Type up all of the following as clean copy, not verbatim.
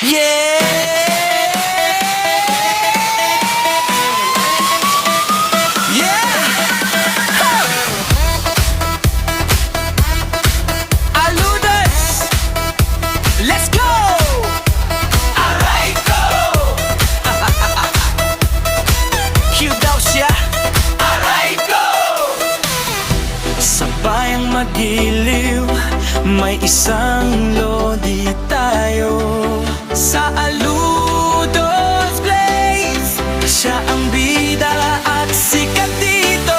Yeah! Yeah! Aludas! Let's go! Alright, go! Cue daw siya. Alright, go! Sa bayang magiliw, may isang lodi tayo. Sa Aludos Blaze, siya ang bida at sikat dito.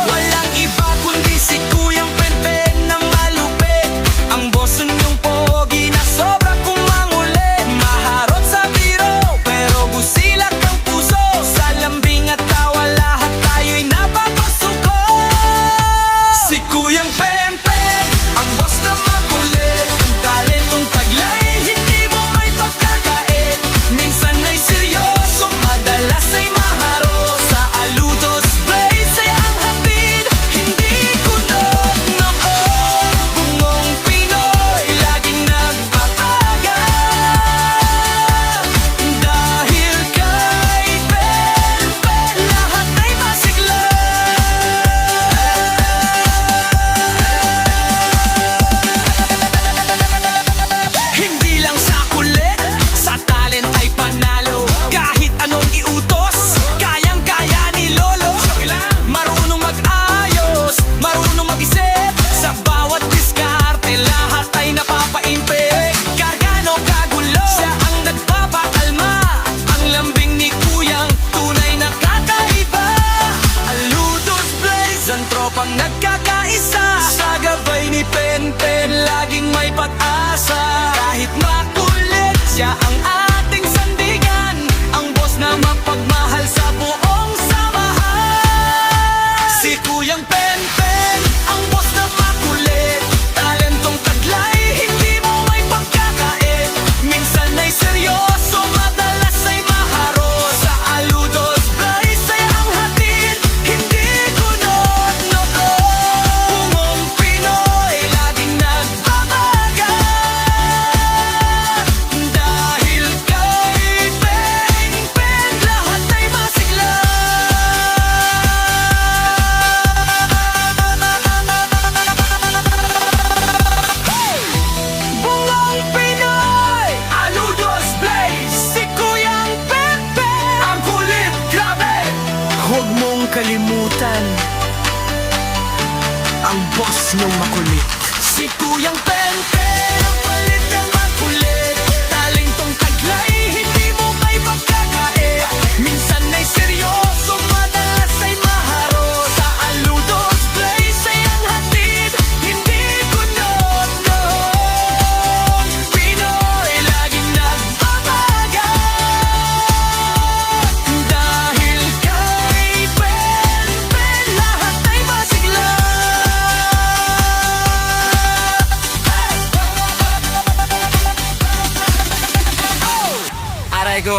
Walang iba kundi si Kuyang Penpen na malupit, ang boss niyong pogi na sobra kumangulit. Maharot sa biro pero busilak ang puso, sa lambing at tawa lahat tayo'y napapasuko. Si Kuyang Penpen, ang boss na makulit, ang talentong taglay, hindi mo may pagkakait. Minsan ay seryoso, madalas ay maharo. Sa Aludos Blaze ay ang hapid, hindi kunot noon. Bungong Pinoy, laging nagpapagay. Dahil kay Penpen, lahat ay masigla. Hindi lang sa kulit, sa talent ay panalo. Kahit anong iutos, kayang-kaya ni Lolo. Marunong mag-ayos, marunong mag-isip, sa bawat diskarte lahat ay napapaimpik. Kargano kagulo, siya ang nagpapaalma, ang lambing ni Kuyang tunay na kakaiba. Aludos Blaze, ang tropang nagkakaisa, sa gabay ni Penpen laging may pag-asa. Kahit makulit, siya ang ating sandigan, ang boss na mapagmahal sa buong samahan. Si Kuyang Penpen, ang boss na makulit, talentong taglay, hindi mo may pagkakait. Minsan ay seryoso, madalas ay maharo. Sa Aludos Blaze ay ang hatid, hindi kunot noon. Bungong Pinoy, laging nagbabaga. Dahil kay Penpen, lahat ay masigla. Bungong Pinoy, Aludos Blaze, si Kuyang Penpen, ang kulit, grabe. Huwag mong kalimutan ang boss niyong makulit. Si Kuyang Penpen, ang palit ng makulit, talentong taglay, hindi mo may pagkakait. Minsan ay seryoso, madalas ay maharo. Sa Aludos Blaze ay ang hatid, hindi kunot noon. Pinoy, laging nagbabaga. Dahil kay Penpen, lahat ay masigla. Aray ko.